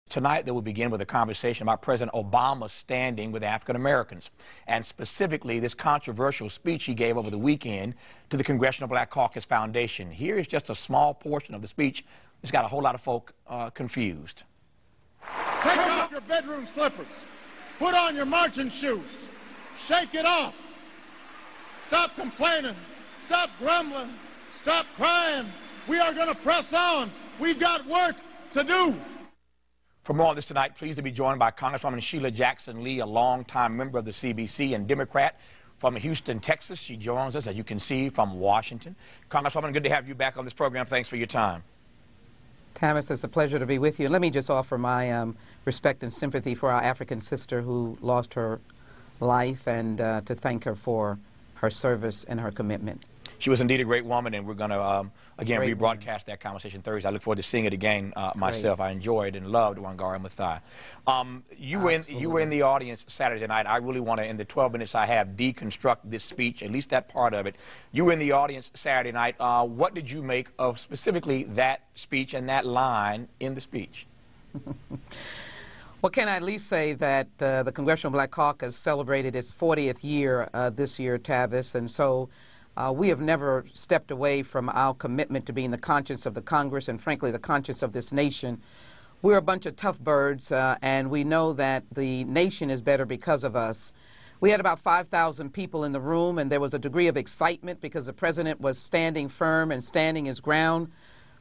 Tonight, they will begin with a conversation about President Obama's standing with African Americans, and specifically this controversial speech he gave over the weekend to the Congressional Black Caucus Foundation. Here is just a small portion of the speech. It's got a whole lot of folk confused. Take off your bedroom slippers. Put on your marching shoes. Shake it off. Stop complaining. Stop grumbling. Stop crying. We are going to press on. We've got work to do. For more on this tonight, pleased to be joined by Congresswoman Sheila Jackson Lee, a longtime member of the CBC and Democrat from Houston, Texas. She joins us, as you can see, from Washington. Congresswoman, good to have you back on this program. Thanks for your time. Tavis, it's a pleasure to be with you. And let me just offer my respect and sympathy for our African sister who lost her life, and to thank her for her service and her commitment. She was indeed a great woman, and we're going to, again, rebroadcast that conversation Thursday. I look forward to seeing it again myself. I enjoyed and loved Wangari Maathai. You were in the audience Saturday night. I really want to, in the 12 minutes I have, deconstruct this speech, at least that part of it. You were in the audience Saturday night. What did you make of specifically that speech and that line in the speech? Well, can I at least say that the Congressional Black Caucus celebrated its 40th year this year, Tavis, and so we have never stepped away from our commitment to being the conscience of the Congress and, frankly, the conscience of this nation. We're a bunch of tough birds, and we know that the nation is better because of us. We had about 5,000 people in the room, and there was a degree of excitement because the president was standing firm and standing his ground.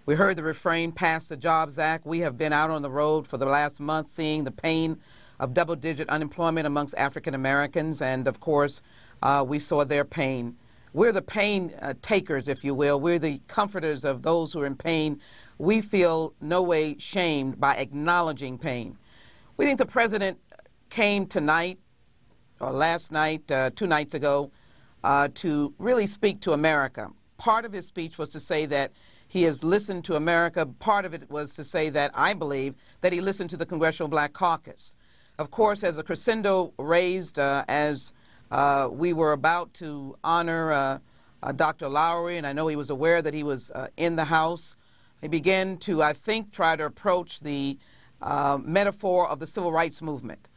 We heard the refrain, "Pass the Jobs Act." We have been out on the road for the last month seeing the pain of double-digit unemployment amongst African Americans, and, of course, we saw their pain. We're the pain takers, if you will. We're the comforters of those who are in pain. We feel no way shamed by acknowledging pain. We think the president came tonight, or last night, 2 nights ago, to really speak to America. Part of his speech was to say that he has listened to America. Part of it was to say that, I believe, that he listened to the Congressional Black Caucus. Of course, as a crescendo raised, as we were about to honor Dr. Lowry, and I know he was aware that he was in the House. He began to, I think, try to approach the metaphor of the civil rights movement.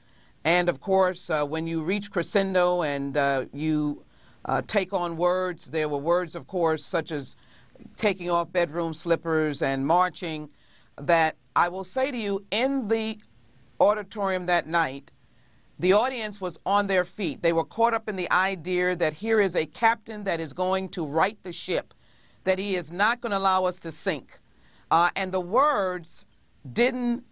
And, of course, when you reach crescendo and you take on words, there were words, of course, such as taking off bedroom slippers and marching, that I will say to you, in the auditorium that night, the audience was on their feet. They were caught up in the idea that here is a captain that is going to right the ship, that he is not going to allow us to sink. And the words didn't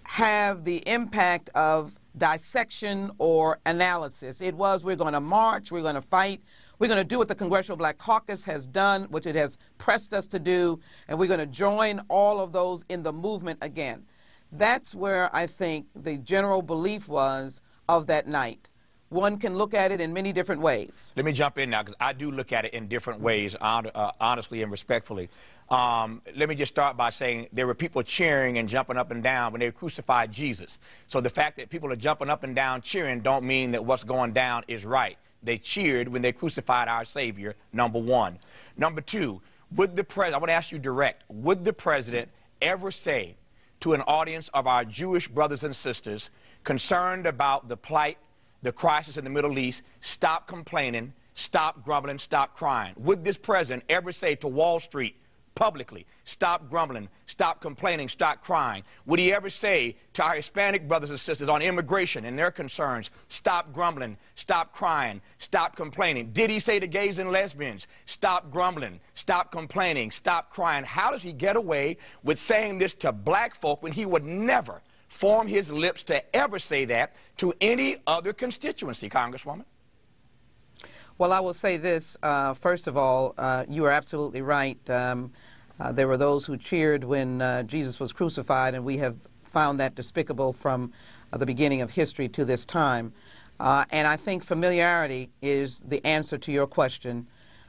have the impact of dissection or analysis. It was, we're going to march, we're going to fight, we're going to do what the Congressional Black Caucus has done, which it has pressed us to do, and we're going to join all of those in the movement again. That's where I think the general belief was of that night. One can look at it in many different ways. Let me jump in now, because I do look at it in different ways, honestly and respectfully. Let me just start by saying there were people cheering and jumping up and down when they crucified Jesus. So the fact that people are jumping up and down cheering don't mean that what's going down is right. They cheered when they crucified our Savior, number one. Number two, would the president, I want to ask you direct, would the president ever say to an audience of our Jewish brothers and sisters concerned about the plight, the crisis in the Middle East, stop complaining, stop grumbling, stop crying? Would this president ever say to Wall Street publicly, stop grumbling, stop complaining, stop crying? Would he ever say to our Hispanic brothers and sisters on immigration and their concerns, stop grumbling, stop crying, stop complaining? Did he say to gays and lesbians, stop grumbling, stop complaining, stop crying? How does he get away with saying this to black folk when he would never form his lips to ever say that to any other constituency, Congresswoman? Well, I will say this. First of all, you are absolutely right. There were those who cheered when Jesus was crucified, and we have found that despicable from the beginning of history to this time. And I think familiarity is the answer to your question.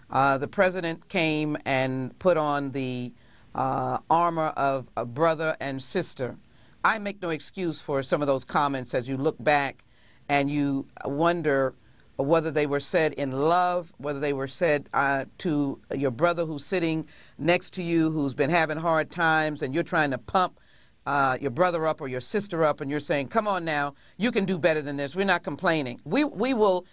The president came and put on the armor of a brother and sister. I make no excuse for some of those comments as you look back and you wonder whether they were said in love, whether they were said to your brother who's sitting next to you, who's been having hard times, and you're trying to pump your brother up or your sister up and you're saying, come on now, you can do better than this. We're not complaining. We will,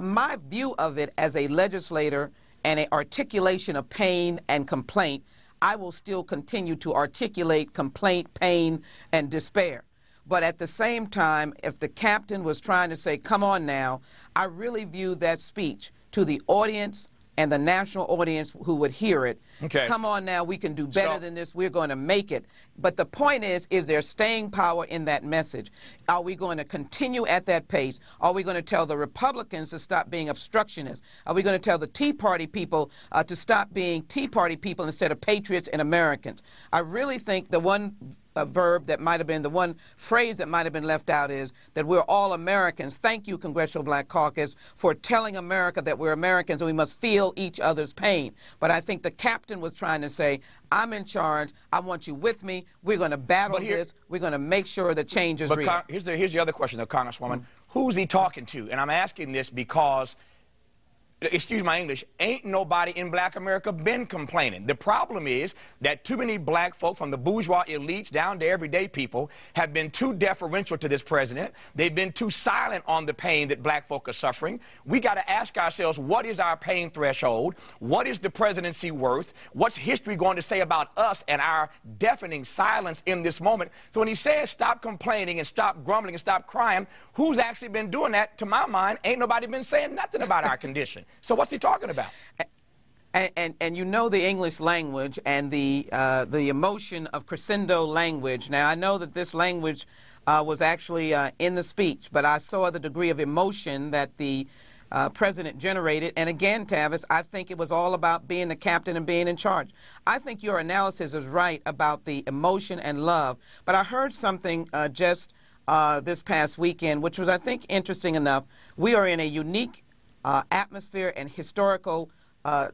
my view of it as a legislator and an articulation of pain and complaint, I will still continue to articulate complaint, pain, and despair. But at the same time, if the captain was trying to say, come on now, I really view that speech to the audience and the national audience who would hear it. Okay. Come on now, we can do better than this. We're going to make it. But the point is there staying power in that message? Are we going to continue at that pace? Are we going to tell the Republicans to stop being obstructionists? Are we going to tell the Tea Party people to stop being Tea Party people instead of patriots and Americans? I really think the one verb that might have been, the one phrase that might have been left out is that we're all Americans. Thank you, Congressional Black Caucus, for telling America that we're Americans and we must feel each other's pain. But I think the captain was trying to say, I'm in charge. I want you with me. We're going to battle this. We're going to make sure the change is real. Here's the other question, though, Congresswoman. Who's he talking to? And I'm asking this because, excuse my English, ain't nobody in black America been complaining. The problem is that too many black folk, from the bourgeois elites down to everyday people, have been too deferential to this president. They've been too silent on the pain that black folk are suffering. We got to ask ourselves, what is our pain threshold? What is the presidency worth? What's history going to say about us and our deafening silence in this moment? So when he says stop complaining and stop grumbling and stop crying, who's actually been doing that? To my mind, ain't nobody been saying nothing about our condition. So what's he talking about? And you know the English language and the emotion of crescendo language. Now, I know that this language was actually in the speech, but I saw the degree of emotion that the president generated. And again, Tavis, I think it was all about being the captain and being in charge. I think your analysis is right about the emotion and love. But I heard something just this past weekend, which was, I think, interesting enough. We are in a unique atmosphere and historical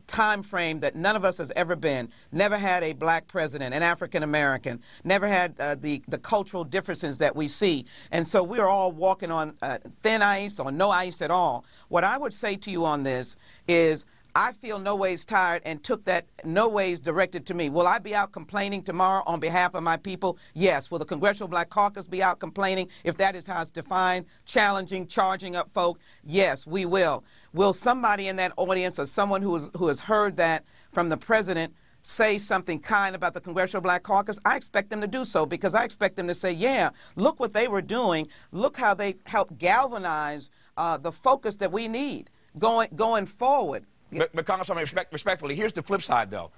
time frame that none of us have ever been. Never had a black president, an African American. Never had the cultural differences that we see. And so we are all walking on thin ice or no ice at all. What I would say to you on this is, I feel no ways tired and took that no ways directed to me. Will I be out complaining tomorrow on behalf of my people? Yes. Will the Congressional Black Caucus be out complaining, if that is how it's defined, challenging, charging up folk? Yes, we will. Will somebody in that audience or someone who has heard that from the president say something kind about the Congressional Black Caucus? I expect them to do so, because I expect them to say, yeah, look what they were doing. Look how they helped galvanize the focus that we need going forward. But Congresswoman, respectfully, here's the flip side, though.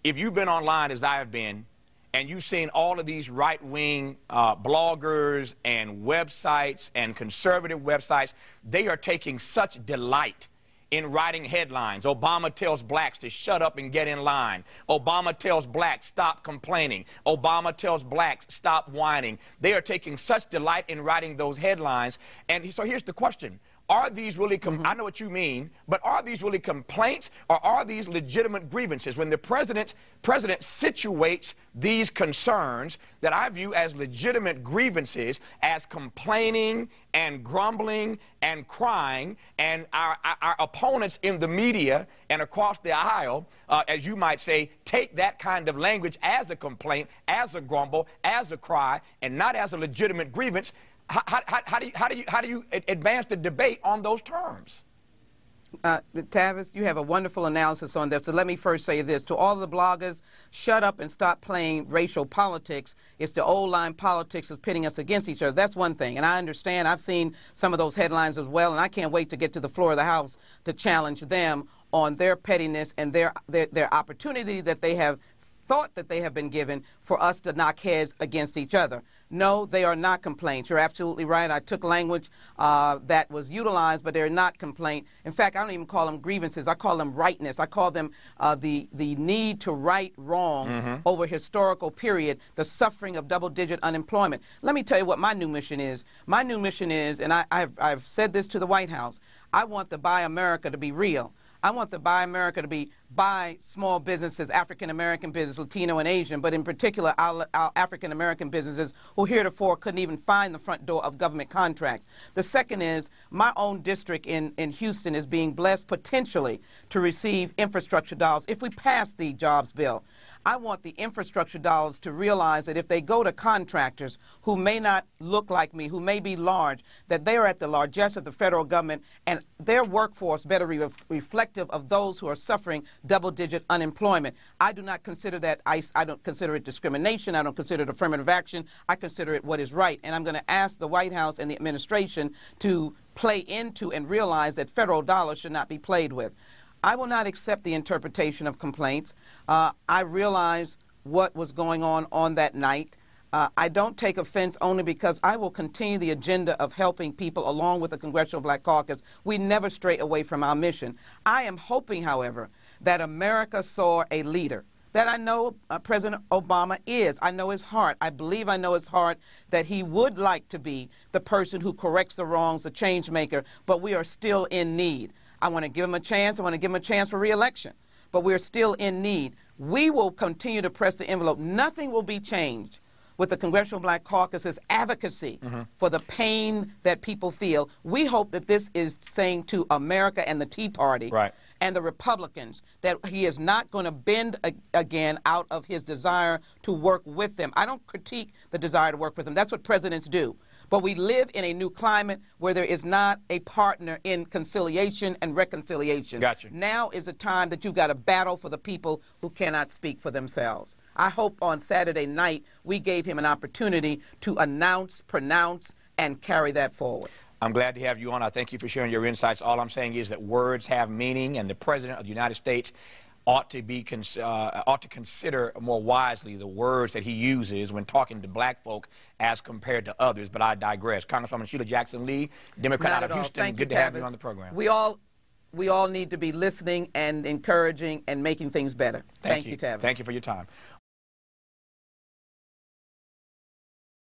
If you've been online, as I have been, and you've seen all of these right-wing bloggers and websites and conservative websites, they are taking such delight in writing headlines. Obama tells blacks to shut up and get in line. Obama tells blacks stop complaining. Obama tells blacks stop whining. They are taking such delight in writing those headlines. And so here's the question. Are these really, I know what you mean, but are these really complaints, or are these legitimate grievances? When the president situates these concerns that I view as legitimate grievances as complaining and grumbling and crying, and our opponents in the media and across the aisle, as you might say, take that kind of language as a complaint, as a grumble, as a cry, and not as a legitimate grievance, how do you advance the debate on those terms? Tavis, you have a wonderful analysis on this. So let me first say this. To all the bloggers, shut up and stop playing racial politics. It's the old line politics of pitting us against each other. That's one thing. And I understand. I've seen some of those headlines as well, and I can't wait to get to the floor of the House to challenge them on their pettiness and their opportunity that they have thought that they have been given for us to knock heads against each other. No, they are not complaints. You're absolutely right. I took language that was utilized, but they're not complaint. In fact, I don't even call them grievances. I call them rightness. I call them the need to right wrongs over historical period, the suffering of double-digit unemployment. Let me tell you what my new mission is. My new mission is, and I've said this to the White House, I want the Buy America to be real. I want the Buy America to be by small businesses, African-American business, Latino and Asian, but in particular our African-American businesses who heretofore couldn't even find the front door of government contracts. The second is my own district in Houston is being blessed potentially to receive infrastructure dollars if we pass the jobs bill. I want the infrastructure dollars to realize that if they go to contractors who may not look like me, who may be large, that they are at the largesse of the federal government, and their workforce better be reflective of those who are suffering double-digit unemployment. I do not consider that I don't consider it discrimination. I don't consider it affirmative action. I consider it what is right. And I'm going to ask the White House and the administration to play into and realize that federal dollars should not be played with. I will not accept the interpretation of complaints. I realize what was going on that night. I don't take offense only because I will continue the agenda of helping people along with the Congressional Black Caucus. We never stray away from our mission. I am hoping, however, that America saw a leader that I know President Obama is. I know his heart. I believe I know his heart that he would like to be the person who corrects the wrongs, the change maker, but we are still in need. I want to give him a chance. I want to give him a chance for re-election, but we're still in need. We will continue to press the envelope. Nothing will be changed with the Congressional Black Caucus's advocacy for the pain that people feel. We hope that this is saying to America and the Tea Party and the Republicans that he is not going to bend again out of his desire to work with them. I don't critique the desire to work with them. That's what presidents do. But we live in a new climate where there is not a partner in conciliation and reconciliation. Gotcha. Now is a time that you've got to battle for the people who cannot speak for themselves. I hope on Saturday night we gave him an opportunity to announce, pronounce, and carry that forward. I'm glad to have you on. I thank you for sharing your insights. All I'm saying is that words have meaning, and the President of the United States ought to consider more wisely the words that he uses when talking to black folk as compared to others. But I digress. Congresswoman Sheila Jackson Lee, Democrat out of Houston, good to have you on the program. We all need to be listening and encouraging and making things better. Thank you, Tavis. Thank you for your time.